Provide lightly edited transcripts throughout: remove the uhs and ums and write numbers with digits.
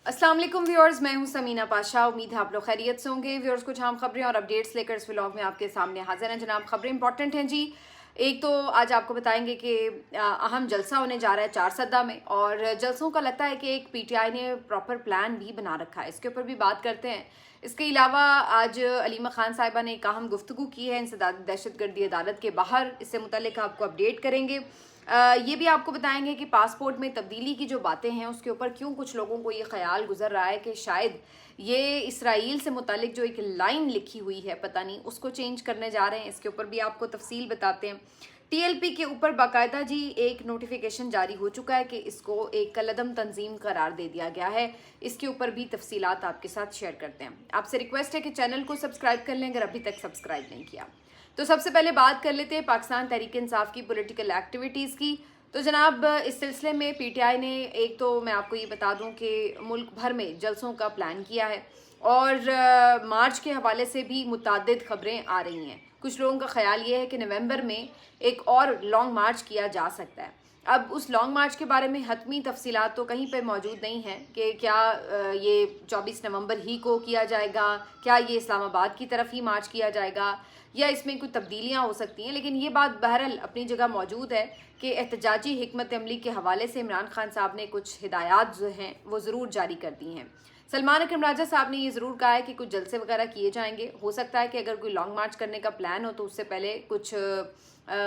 अस्सलाम वालेकुम व्यूअर्स, मैं हूं समीना पाशा। उम्मीद है आप लोग खैरियत से होंगे। व्यूअर्स, कुछ अहम खबरें और अपडेट्स लेकर इस व्लॉग में आपके सामने हाजिर हैं। जनाब, खबरें इंपॉर्टेंट हैं जी। एक तो आज आपको बताएंगे कि अहम जलसा होने जा रहा है चारसदा में, और जलसों का लगता है कि एक पीटीआई ने प्रॉपर प्लान भी बना रखा है। इसके ऊपर भी बात करते हैं। इसके अलावा आज अलीमा खान साहिबा ने एक अहम गुफ्तगू की है इंसदाद दहशतगर्दी अदालत के बाहर। इससे मुतल्लिक आपको अपडेट करेंगे। ये भी आपको बताएंगे कि पासपोर्ट में तब्दीली की जो बातें हैं उसके ऊपर क्यों कुछ लोगों को ये ख्याल गुजर रहा है कि शायद ये इसराइल से मुतालिक जो एक लाइन लिखी हुई है पता नहीं उसको चेंज करने जा रहे हैं। इसके ऊपर भी आपको तफसील बताते हैं। टीएलपी के ऊपर बाकायदा जी एक नोटिफिकेशन जारी हो चुका है कि इसको एक कलअदम तंजीम करार दे दिया गया है। इसके ऊपर भी तफसीलात आपके साथ शेयर करते हैं। आपसे रिक्वेस्ट है कि चैनल को सब्सक्राइब कर लें अगर अभी तक सब्सक्राइब नहीं किया। तो सबसे पहले बात कर लेते हैं पाकिस्तान तहरीक इंसाफ की पॉलिटिकल एक्टिविटीज़ की। तो जनाब, इस सिलसिले में पीटीआई ने एक तो मैं आपको ये बता दूं कि मुल्क भर में जलसों का प्लान किया है, और मार्च के हवाले से भी मुतादिद खबरें आ रही हैं। कुछ लोगों का ख्याल ये है कि नवंबर में एक और लॉन्ग मार्च किया जा सकता है। अब उस लॉन्ग मार्च के बारे में हतमी तफसीलात तो कहीं पर मौजूद नहीं है कि क्या ये 24 नवंबर ही को किया जाएगा, क्या ये इस्लामाबाद की तरफ ही मार्च किया जाएगा, या इसमें कुछ तब्दीलियाँ हो सकती हैं। लेकिन ये बात बहरहाल अपनी जगह मौजूद है कि एहतजाजी हिकमत अमली के हवाले से इमरान खान साहब ने कुछ हिदायत जो हैं वो ज़रूर जारी कर दी हैं। सलमान अकरम राजा साहब ने ये ज़रूर कहा है कि कुछ जलसे वगैरह किए जाएंगे। हो सकता है कि अगर कोई लॉन्ग मार्च करने का प्लान हो तो उससे पहले कुछ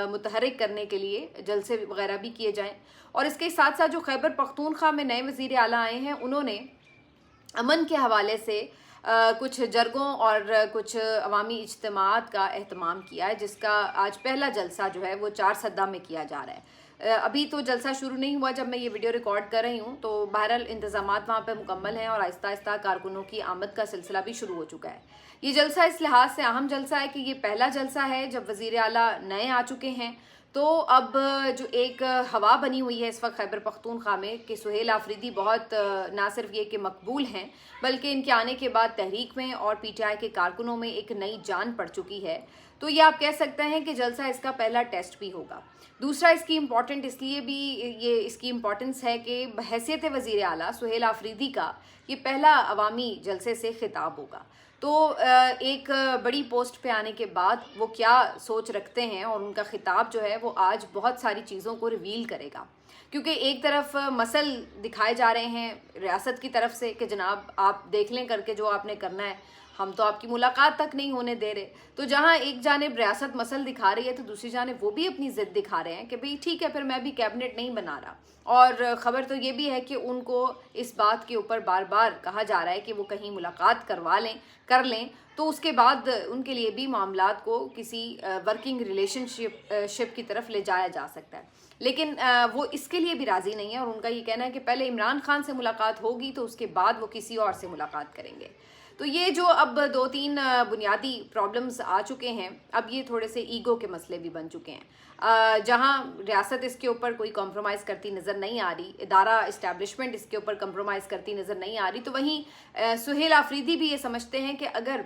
मुतहरिक करने के लिए जलसे वगैरह भी किए जाएँ। और इसके साथ साथ जो खैबर पख्तूनख्वा में नए वज़ीर आला आए हैं उन्होंने अमन के हवाले से कुछ जरगों और कुछ अवामी इज्तिमात का एहतमाम किया है, जिसका आज पहला जलसा जो है वो चारसदा में किया जा रहा है। अभी तो जलसा शुरू नहीं हुआ जब मैं ये वीडियो रिकॉर्ड कर रही हूँ, तो बहरहाल इंतज़ामात वहाँ पे मुकम्मल हैं और आहिस्ता आहिस्ता कारकुनों की आमद का सिलसिला भी शुरू हो चुका है। ये जलसा इस लिहाज से अहम जलसा है कि ये पहला जलसा है जब वज़ीर आला नए आ चुके हैं। तो अब जो एक हवा बनी हुई है इस वक्त खैबर पख्तूनख्वा में कि सुहेल आफरीदी बहुत ना सिर्फ ये कि मकबूल हैं, बल्कि इनके आने के बाद तहरीक में और पीटीआई के कारकुनों में एक नई जान पड़ चुकी है। तो ये आप कह सकते हैं कि जलसा इसका पहला टेस्ट भी होगा। दूसरा, इसकी इम्पॉर्टेंट इसलिए भी ये इसकी इम्पॉर्टेंस है कि बहैसियत वज़ीर आला सुहेल आफरीदी का ये पहला अवामी जलसे से खिताब होगा। तो एक बड़ी पोस्ट पे आने के बाद वो क्या सोच रखते हैं और उनका खिताब जो है वो आज बहुत सारी चीज़ों को रिवील करेगा। क्योंकि एक तरफ मसल दिखाए जा रहे हैं रियासत की तरफ से कि जनाब आप देख लें करके जो आपने करना है, हम तो आपकी मुलाकात तक नहीं होने दे रहे। तो जहाँ एक जानिब रियासत मसल दिखा रही है तो दूसरी जानिब वो भी अपनी ज़िद दिखा रहे हैं कि भाई ठीक है, फिर मैं भी कैबिनेट नहीं बना रहा। और ख़बर तो ये भी है कि उनको इस बात के ऊपर बार बार कहा जा रहा है कि वो कहीं मुलाकात कर लें तो उसके बाद उनके लिए भी मामलात को किसी वर्किंग रिलेशनशिप की तरफ ले जाया जा सकता है। लेकिन वो इसके लिए भी राज़ी नहीं है और उनका ये कहना है कि पहले इमरान खान से मुलाकात होगी तो उसके बाद वो किसी और से मुलाकात करेंगे। तो ये जो अब 2-3 बुनियादी प्रॉब्लम्स आ चुके हैं, अब ये थोड़े से ईगो के मसले भी बन चुके हैं। जहाँ रियासत इसके ऊपर कोई कॉम्प्रोमाइज़ करती नज़र नहीं आ रही, इदारा इस्टेब्लिशमेंट इसके ऊपर कॉम्प्रोमाइज़ करती नज़र नहीं आ रही, तो वहीं सुहेल आफरीदी भी ये समझते हैं कि अगर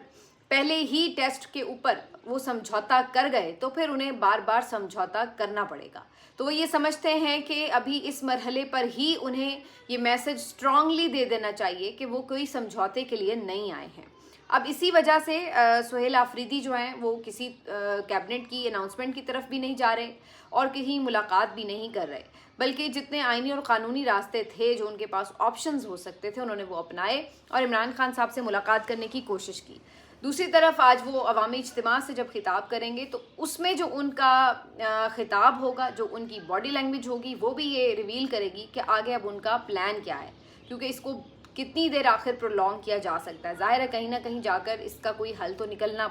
पहले ही टेस्ट के ऊपर वो समझौता कर गए तो फिर उन्हें बार बार समझौता करना पड़ेगा। तो वो ये समझते हैं कि अभी इस मरहले पर ही उन्हें ये मैसेज स्ट्रांगली दे देना चाहिए कि वो कोई समझौते के लिए नहीं आए हैं। अब इसी वजह से सुहेल आफरीदी जो हैं वो किसी कैबिनेट की अनाउंसमेंट की तरफ भी नहीं जा रहे और कहीं मुलाकात भी नहीं कर रहे, बल्कि जितने आइनी और क़ानूनी रास्ते थे जो उनके पास ऑप्शंस हो सकते थे उन्होंने वो अपनाए और इमरान खान साहब से मुलाकात करने की कोशिश की। दूसरी तरफ आज वो अवामी इज्तिमा से जब खिताब करेंगे तो उसमें जो उनका खिताब होगा, जो उनकी बॉडी लैंग्वेज होगी, वो भी ये रिवील करेगी कि आगे अब उनका प्लान क्या है, क्योंकि इसको कितनी देर आखिर प्रोलॉन्ग किया जा सकता है। ज़ाहिर है कहीं ना कहीं जाकर इसका कोई हल तो निकलना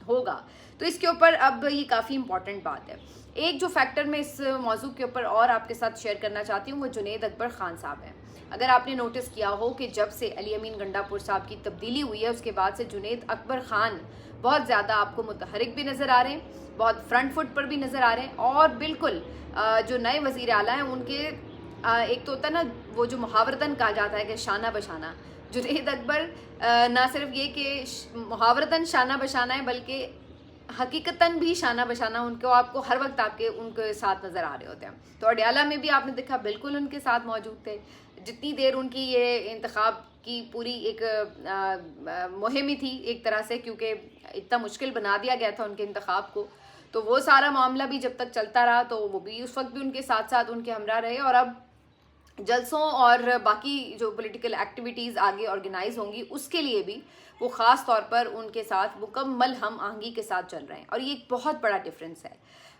होगा। तो इसके ऊपर अब ये काफ़ी इंपॉर्टेंट बात है। एक जो फैक्टर मैं इस मौजू के ऊपर और आपके साथ शेयर करना चाहती हूँ वो जुनैद अकबर खान साहब हैं। अगर आपने नोटिस किया हो कि जब से अली अमीन गंडापुर साहब की तब्दीली हुई है उसके बाद से जुनैद अकबर खान बहुत ज़्यादा आपको मुतहरिक भी नज़र आ रहे हैं, बहुत फ्रंट फुट पर भी नज़र आ रहे हैं। और बिल्कुल जो नए वज़ीर आला हैं उनके एक तो होता है ना वो जो मुहावरतन कहा जाता है कि शाना बशाना, जुनैद अकबर ना सिर्फ ये कि मुहावरतन शाना बशाना है बल्कि हकीकतन भी शाना बशाना उनको आपको हर वक्त आपके उनके साथ नज़र आ रहे होते हैं। तो अडयाला में भी आपने देखा बिल्कुल उनके साथ मौजूद थे। जितनी देर उनकी ये इंतखाब की पूरी एक मुहिम ही थी एक तरह से, क्योंकि इतना मुश्किल बना दिया गया था उनके इंतखाब को, तो वो सारा मामला भी जब तक चलता रहा तो वो भी उस वक्त भी उनके साथ साथ उनके हमरा रहे। और अब जलसों और बाकी जो पॉलिटिकल एक्टिविटीज़ आगे ऑर्गेनाइज होंगी उसके लिए भी वो ख़ास तौर पर उनके साथ मुकम्मल हम आहंगी के साथ चल रहे हैं। और ये एक बहुत बड़ा डिफरेंस है।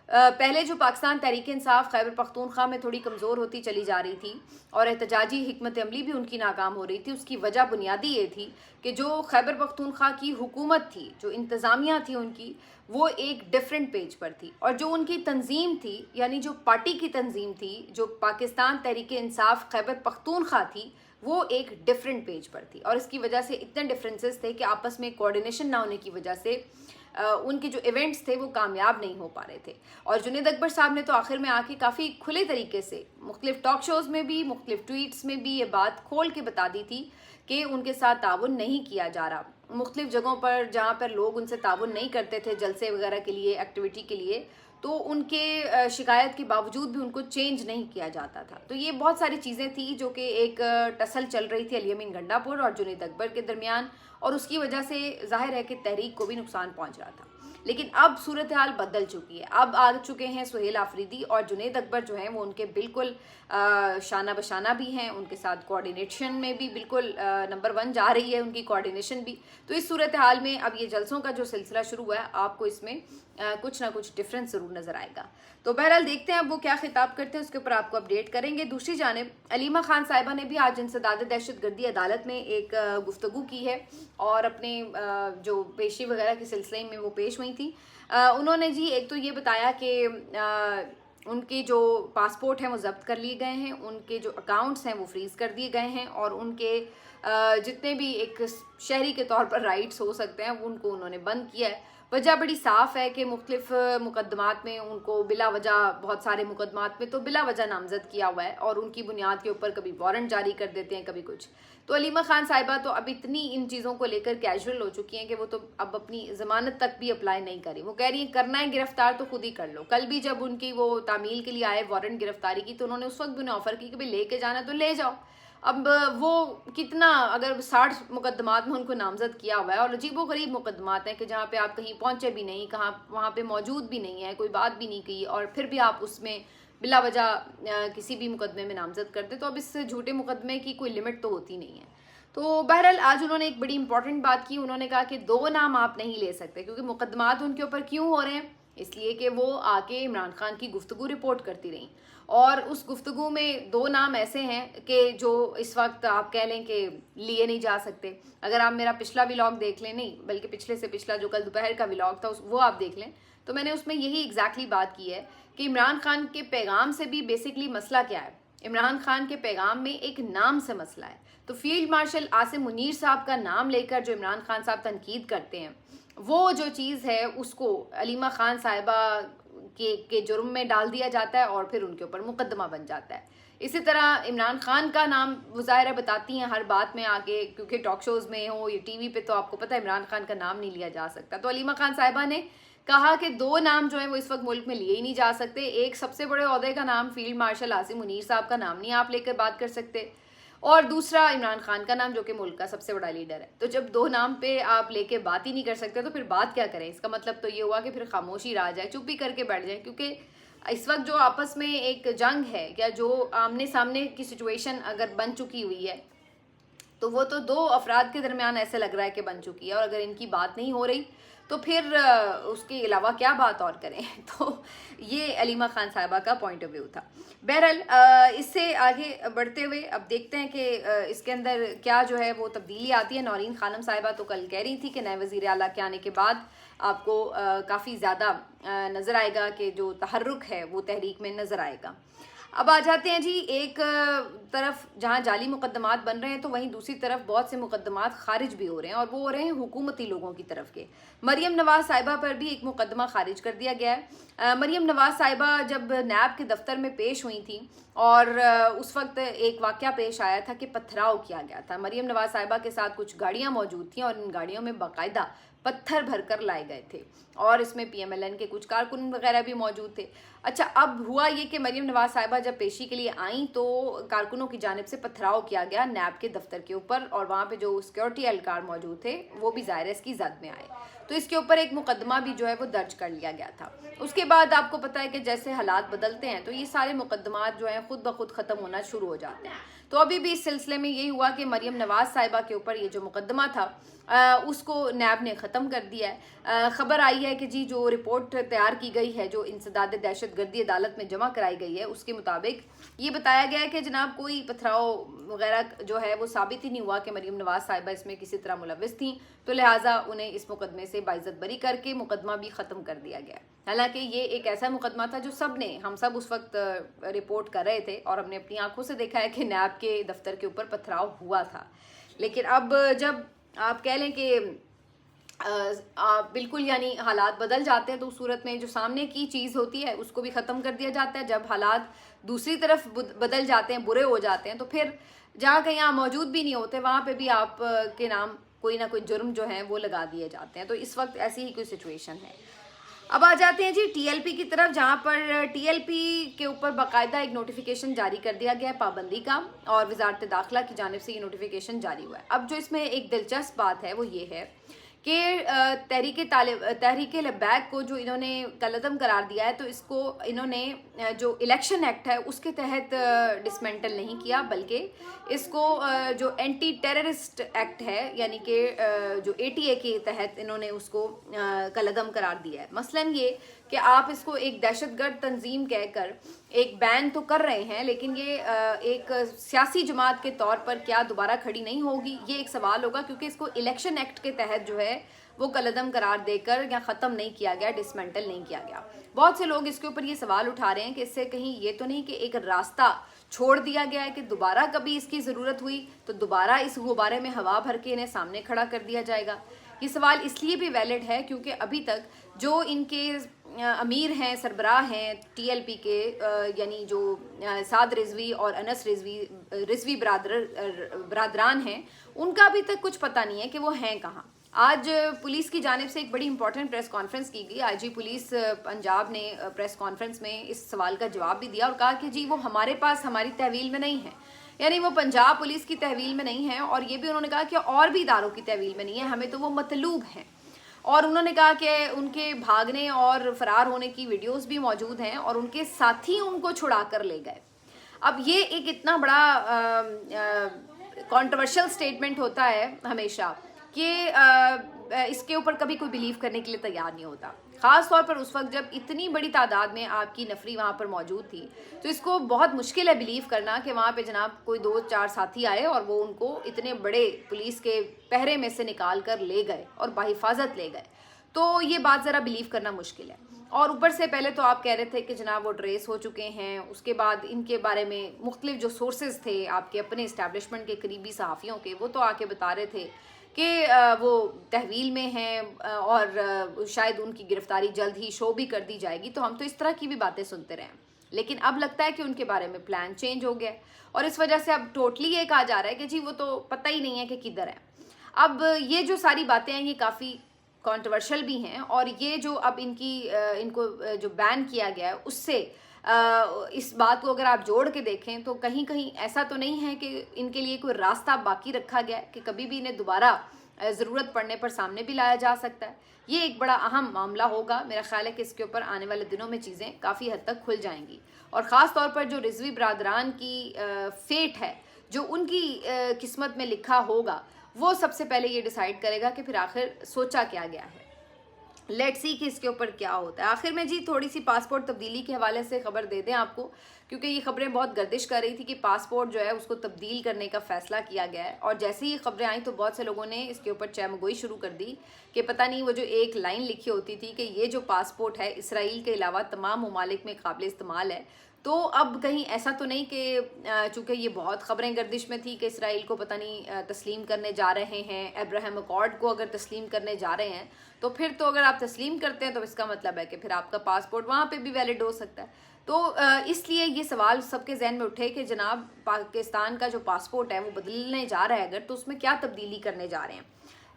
पहले जो पाकिस्तान तहरीक इंसाफ खैबर पख्तूनख्वा में थोड़ी कमज़ोर होती चली जा रही थी और एहतजाजी हिकमत अमली भी उनकी नाकाम हो रही थी, उसकी वजह बुनियादी ये थी कि जो खैबर पख्तूनख्वा की हुकूमत थी, जो इंतज़ामिया थी उनकी, वो एक डिफरेंट पेज पर थी। और जो उनकी तंजीम थी, यानी जो पार्टी की तंजीम थी, जो पाकिस्तान तहरीक इंसाफ खैबर पख्तूनख्वा थी, वो एक डिफरेंट पेज पर थी। और इसकी वजह से इतने डिफरेंसेस थे कि आपस में कोऑर्डिनेशन ना होने की वजह से उनके जो इवेंट्स थे वो कामयाब नहीं हो पा रहे थे। और जुनैद अकबर साहब ने तो आखिर में आके काफ़ी खुले तरीके से मुख्तलिफ टॉक शोज़ में भी, मुख्तलिफ ट्वीट्स में भी ये बात खोल के बता दी थी कि उनके साथ ताउन नहीं किया जा रहा। मुख्तलिफ जगहों पर जहाँ पर लोग उनसे ताउन नहीं करते थे जलसे वगैरह के लिए, एक्टिविटी के लिए, तो उनके शिकायत के बावजूद भी उनको चेंज नहीं किया जाता था। तो ये बहुत सारी चीज़ें थी जो कि एक टसल चल रही थी अली अमीन गंडापुर और जुनैद अकबर के दरमियान, और उसकी वजह से जाहिर है कि तहरीक को भी नुकसान पहुंच रहा था। लेकिन अब सूरत हाल बदल चुकी है। अब आ चुके हैं सुहेल आफरीदी और जुनैद अकबर जो हैं वो उनके बिल्कुल शाना बशाना भी हैं, उनके साथ कोऑर्डिनेशन में भी बिल्कुल नंबर 1 जा रही है उनकी कोऑर्डिनेशन भी। तो इस सूरत हाल में अब ये जलसों का जो सिलसिला शुरू हुआ है, आपको इसमें कुछ ना कुछ डिफरेंस ज़रूर नज़र आएगा। तो बहरहाल देखते हैं अब वो क्या खिताब करते हैं, उसके ऊपर आपको अपडेट करेंगे। दूसरी जानिब अलीमा खान साहिबा ने भी आज इंसदाद दहशतगर्दी अदालत में एक गुफ्तगू की है और अपने जो पेशी वगैरह के सिलसिले में वो पेश हुई थी। उन्होंने जी एक तो ये बताया कि उनके जो पासपोर्ट हैं वो ज़ब्त कर लिए गए हैं, उनके जो अकाउंट्स हैं वो फ्रीज़ कर दिए गए हैं, और उनके जितने भी एक शहरी के तौर पर राइट्स हो सकते हैं उनको उन्होंने बंद किया है। वजह बड़ी साफ़ है कि मुख्तलिफ मुकदमात में उनको बिला वजह, बहुत सारे मुकदमात में तो बिला वजह नामज़द किया हुआ है और उनकी बुनियाद के ऊपर कभी वारंट जारी कर देते हैं, कभी कुछ। तो अलीमा खान साहिबा तो अब इतनी इन चीज़ों को लेकर कैजुअल हो चुकी हैं कि वो तो अब अपनी ज़मानत तक भी अप्लाई नहीं करी। वो कह रही हैं करना है गिरफ्तार तो खुद ही कर लो। कल भी जब उनकी वो तामील के लिए आए वारंट गिरफ्तारी की, तो उन्होंने उस वक्त भी उन्हें ऑफ़र की कि भाई लेके जाना तो ले जाओ। अब वो कितना, अगर 60 मुकदमात में उनको नामज़द किया हुआ है और अजीबो गरीब मुकदमात हैं कि जहाँ पे आप कहीं पहुँचे भी नहीं, कहाँ वहाँ पे मौजूद भी नहीं है, कोई बात भी नहीं की, और फिर भी आप उसमें बिला वजह किसी भी मुकदमे में नामज़द करते, तो अब इस झूठे मुकदमे की कोई लिमिट तो होती नहीं है। तो बहरहाल आज उन्होंने एक बड़ी इंपॉर्टेंट बात की। उन्होंने कहा कि 2 नाम आप नहीं ले सकते, क्योंकि मुकदमात उनके ऊपर क्यों हो रहे हैं, इसलिए कि वो आके इमरान खान की गुफ्तगू रिपोर्ट करती रहीं, और उस गुफ्तगू में 2 नाम ऐसे हैं कि जो इस वक्त आप कह लें कि लिए नहीं जा सकते। अगर आप मेरा पिछला व्लॉग देख लें, नहीं बल्कि पिछले से पिछला जो कल दोपहर का व्लॉग था वो आप देख लें, तो मैंने उसमें यही एग्जैक्टली बात की है कि इमरान खान के पैगाम से भी बेसिकली मसला क्या है। इमरान खान के पैगाम में एक नाम से मसला है। तो फील्ड मार्शल आसिम मुनीर साहब का नाम लेकर जो इमरान खान साहब तनकीद करते हैं, वो जो चीज़ है उसको अलीमा खान साहिबा के जुर्म में डाल दिया जाता है और फिर उनके ऊपर मुकदमा बन जाता है। इसी तरह इमरान खान का नाम वो ज़ाहिर बताती हैं हर बात में आगे, क्योंकि टॉक शोज़ में हो या टीवी पे तो आपको पता है इमरान खान का नाम नहीं लिया जा सकता। तो अलीमा खान साहिबा ने कहा कि 2 नाम जो है वो इस वक्त मुल्क में लिए ही नहीं जा सकते। एक सबसे बड़े ओहदे का नाम फील्ड मार्शल आसिम मुनीर साहब का नाम नहीं आप लेकर बात कर सकते, और दूसरा इमरान खान का नाम जो कि मुल्क का सबसे बड़ा लीडर है। तो जब 2 नाम पे आप लेके बात ही नहीं कर सकते तो फिर बात क्या करें। इसका मतलब तो ये हुआ कि फिर खामोशी रह जाए, चुप्पी करके बैठ जाए, क्योंकि इस वक्त जो आपस में एक जंग है या जो आमने सामने की सिचुएशन अगर बन चुकी हुई है, तो वो तो 2 अफराद के दरमियान ऐसे लग रहा है कि बन चुकी है, और अगर इनकी बात नहीं हो रही तो फिर उसके अलावा क्या बात और करें। तो ये अलीमा खान साहिबा का पॉइंट ऑफ व्यू था। बहरहाल इससे आगे बढ़ते हुए अब देखते हैं कि इसके अंदर क्या जो है वो तब्दीली आती है। नौरीन खानम साहिबा तो कल कह रही थी कि नए वज़ीर आला के आने के बाद आपको काफ़ी ज़्यादा नज़र आएगा कि जो तहर्रुक है वो तहरीक में नज़र आएगा। अब आ जाते हैं जी, एक तरफ जहां जाली मुकदमात बन रहे हैं तो वहीं दूसरी तरफ बहुत से मुकदमात खारिज भी हो रहे हैं, और वो हो रहे हैं हुकूमती लोगों की तरफ के। मरियम नवाज साहिबा पर भी एक मुकदमा खारिज कर दिया गया है। मरियम नवाज साहिबा जब नैब के दफ्तर में पेश हुई थी और उस वक्त एक वाक़या पेश आया था कि पथराव किया गया था। मरियम नवाज साहिबा के साथ कुछ गाड़ियाँ मौजूद थी और इन गाड़ियों में बाकायदा पत्थर भरकर लाए गए थे और इसमें PMLN के कुछ कारकुन वगैरह भी मौजूद थे। अच्छा, अब हुआ ये कि मरीम नवाज साहिबा जब पेशी के लिए आईं तो कारकुनों की जानिब से पथराव किया गया नैब के दफ्तर के ऊपर, और वहाँ पे जो सिक्योरिटी एहलकार मौजूद थे वो भी ज़ाहिर है इसकी जद में आए। तो इसके ऊपर एक मुकदमा भी जो है वो दर्ज कर लिया गया था। उसके बाद आपको पता है कि जैसे हालात बदलते हैं तो ये सारे मुकदमात जो हैं खुद ब खुद ख़त्म होना शुरू हो जाते हैं। तो अभी भी इस सिलसिले में यही हुआ कि मरीम नवाज साहिबा के ऊपर ये जो मुकदमा था उसको नैब ने ख़त्म कर दिया है। ख़बर आई है कि जी जो रिपोर्ट तैयार की गई है, जो इंसदाद दहशतगर्दी अदालत में जमा कराई गई है, उसके मुताबिक ये बताया गया है कि जनाब कोई पथराव वगैरह जो है वो साबित ही नहीं हुआ कि मरीम नवाज साहिबा इसमें किसी तरह मुलविस थी, तो लिहाजा उन्हें इस मुकदमे से बाइज्जत बरी करके मुकदमा भी ख़त्म कर दिया गया। हालांकि ये एक ऐसा मुकदमा था जो हम सब उस वक्त रिपोर्ट कर रहे थे और हमने अपनी आंखों से देखा है कि नैब के दफ्तर के ऊपर पथराव हुआ था। लेकिन अब जब आप कह लें कि बिल्कुल यानी हालात बदल जाते हैं तो उस सूरत में जो सामने की चीज़ होती है उसको भी ख़त्म कर दिया जाता है। जब हालात दूसरी तरफ बदल जाते हैं, बुरे हो जाते हैं, तो फिर जहाँ कहीं आप मौजूद भी नहीं होते वहाँ पे भी आप के नाम कोई ना कोई जुर्म जो है वो लगा दिए जाते हैं। तो इस वक्त ऐसी ही कोई सिचुएशन है। अब आ जाते हैं जी TLP की तरफ, जहाँ पर TLP के ऊपर बाकायदा एक नोटिफिकेशन जारी कर दिया गया है पाबंदी का, और वजारत दाखिला की जानिब से ये नोटिफिकेशन जारी हुआ है। अब जो इसमें एक दिलचस्प बात है वो ये है कि तहरीक लब्बैक को जो इन्होंने कलअदम करार दिया है, तो इसको इन्होंने जो इलेक्शन एक्ट है उसके तहत डिसमेंटल नहीं किया, बल्कि इसको जो एंटी टेररिस्ट एक्ट है यानी कि जो ATA के तहत इन्होंने उसको कलअदम करार दिया है। मसलन ये कि आप इसको एक दहशतगर्द तंजीम कहकर एक बैन तो कर रहे हैं, लेकिन ये एक सियासी जमात के तौर पर क्या दोबारा खड़ी नहीं होगी, ये एक सवाल होगा, क्योंकि इसको इलेक्शन एक्ट के तहत जो है वो कलअदम करार देकर या ख़त्म नहीं किया गया, डिसमेंटल नहीं किया गया। बहुत से लोग इसके ऊपर ये सवाल उठा रहे हैं कि इससे कहीं ये तो नहीं कि एक रास्ता छोड़ दिया गया है कि दोबारा कभी इसकी ज़रूरत हुई तो दोबारा इस गुब्बारे में हवा भर के इन्हें सामने खड़ा कर दिया जाएगा। ये सवाल इसलिए भी वैलिड है क्योंकि अभी तक जो इनके अमीर हैं, सरबराह हैं TLP के, यानी जो साद रिजवी और अनस रिजवी बरादरान हैं, उनका अभी तक कुछ पता नहीं है कि वो हैं कहाँ। आज पुलिस की जानिब से एक बड़ी इंपॉर्टेंट प्रेस कॉन्फ्रेंस की गई। IG पुलिस पंजाब ने प्रेस कॉन्फ्रेंस में इस सवाल का जवाब भी दिया और कहा कि जी वो हमारे पास हमारी तहवील में नहीं है, यानी वो पंजाब पुलिस की तहवील में नहीं है, और ये भी उन्होंने कहा कि और भी इदारों की तहवील में नहीं है, हमें तो वो मतलूब हैं। और उन्होंने कहा कि उनके भागने और फरार होने की वीडियोस भी मौजूद हैं और उनके साथी उनको छुड़ा कर ले गए। अब ये एक इतना बड़ा कंट्रोवर्शियल स्टेटमेंट होता है हमेशा कि इसके ऊपर कभी कोई बिलीव करने के लिए तैयार नहीं होता, ख़ास तौर पर उस वक्त जब इतनी बड़ी तादाद में आपकी नफरी वहाँ पर मौजूद थी। तो इसको बहुत मुश्किल है बिलीव करना कि वहाँ पे जनाब कोई 2-4 साथी आए और वो उनको इतने बड़े पुलिस के पहरे में से निकाल कर ले गए और बाहिफाजत ले गए। तो ये बात ज़रा बिलीव करना मुश्किल है। और ऊपर से पहले तो आप कह रहे थे कि जनाब वो ट्रेस हो चुके हैं, उसके बाद इनके बारे में मुख्तलिफ जो सोर्सेज थे आपके अपने इस्टेब्लिशमेंट के करीबी सहाफ़ियों के, वो तो आके बता रहे थे कि वो तहवील में हैं और शायद उनकी गिरफ्तारी जल्द ही शो भी कर दी जाएगी। तो हम तो इस तरह की भी बातें सुनते रहे, लेकिन अब लगता है कि उनके बारे में प्लान चेंज हो गया और इस वजह से अब टोटली ये कहा जा रहा है कि जी वो तो पता ही नहीं है कि किधर है। अब ये जो सारी बातें हैं ये काफ़ी कंट्रोवर्शियल भी हैं, और ये जो अब इनको जो बैन किया गया है उससे इस बात को अगर आप जोड़ के देखें तो कहीं कहीं ऐसा तो नहीं है कि इनके लिए कोई रास्ता बाकी रखा गया है कि कभी भी इन्हें दोबारा ज़रूरत पड़ने पर सामने भी लाया जा सकता है। ये एक बड़ा अहम मामला होगा। मेरा ख्याल है कि इसके ऊपर आने वाले दिनों में चीज़ें काफ़ी हद तक खुल जाएंगी, और ख़ास तौर पर जो रिजवी बरादरान की फेट है, जो उनकी किस्मत में लिखा होगा, वो सबसे पहले ये डिसाइड करेगा कि फिर आखिर सोचा क्या गया है। लेट्स सी कि इसके ऊपर क्या होता है। आखिर में जी थोड़ी सी पासपोर्ट तब्दीली के हवाले से खबर दे दें आपको, क्योंकि ये खबरें बहुत गर्दिश कर रही थी कि पासपोर्ट जो है उसको तब्दील करने का फ़ैसला किया गया है, और जैसे ही खबरें आई तो बहुत से लोगों ने इसके ऊपर चैमगोई शुरू कर दी कि पता नहीं वो जो एक लाइन लिखी होती थी कि ये जो पासपोर्ट है इसराइल के अलावा तमाम ममालिक में काबिल इस्तेमाल है, तो अब कहीं ऐसा तो नहीं कि चूँकि ये बहुत ख़बरें गर्दिश में थी कि इसराइल को पता नहीं तस्लीम करने जा रहे हैं, अब्राहम अकॉर्ड को अगर तस्लीम करने जा रहे हैं, तो फिर तो अगर आप तस्लीम करते हैं तो इसका मतलब है कि फिर आपका पासपोर्ट वहाँ पे भी वैलिड हो सकता है। तो इसलिए ये सवाल सबके जहन में उठे कि जनाब पाकिस्तान का जो पासपोर्ट है वो बदलने जा रहा है अगर, तो उसमें क्या तब्दीली करने जा रहे हैं।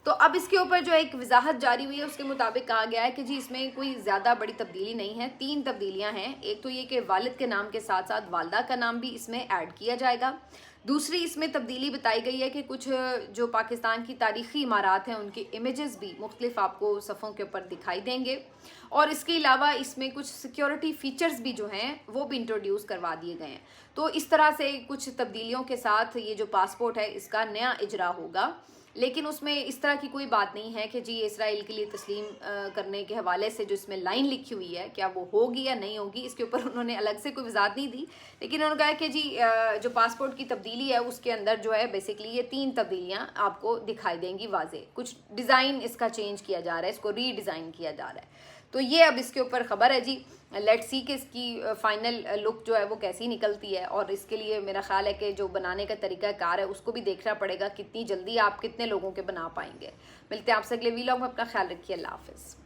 तो अब इसके ऊपर जो एक वजाहत जारी हुई है उसके मुताबिक कहा गया है कि जी इसमें कोई ज़्यादा बड़ी तब्दीली नहीं है, 3 तब्दीलियां हैं। एक तो ये कि वालिद के नाम के साथ साथ वालदा का नाम भी इसमें ऐड किया जाएगा। दूसरी इसमें तब्दीली बताई गई है कि कुछ जो पाकिस्तान की तारीख़ी इमारात हैं उनके इमेजेस भी मुख्तलिफ आपको सफ़ों के ऊपर दिखाई देंगे, और इसके अलावा इसमें कुछ सिक्योरिटी फ़ीचर्स भी जो हैं वो भी इंट्रोड्यूस करवा दिए गए हैं। तो इस तरह से कुछ तब्दीलियों के साथ ये जो पासपोर्ट है इसका नया इजरा होगा, लेकिन उसमें इस तरह की कोई बात नहीं है कि जी इसराइल के लिए तस्लीम करने के हवाले से जो इसमें लाइन लिखी हुई है क्या वो होगी या नहीं होगी, इसके ऊपर उन्होंने अलग से कोई वजाहत नहीं दी। लेकिन उन्होंने कहा कि जी जो पासपोर्ट की तब्दीली है उसके अंदर जो है बेसिकली ये 3 तब्दीलियां आपको दिखाई देंगी वाजे। कुछ डिज़ाइन इसका चेंज किया जा रहा है, इसको रीडिज़ाइन किया जा रहा है। तो ये अब इसके ऊपर ख़बर है जी। लेट्स सी कि इसकी फ़ाइनल लुक जो है वो कैसी निकलती है, और इसके लिए मेरा ख्याल है कि जो बनाने का तरीका कार है उसको भी देखना पड़ेगा, कितनी जल्दी आप कितने लोगों के बना पाएंगे। मिलते हैं आपसे अगले वीलॉग में, अपना ख्याल रखिए, अल्लाह हाफ़िज़।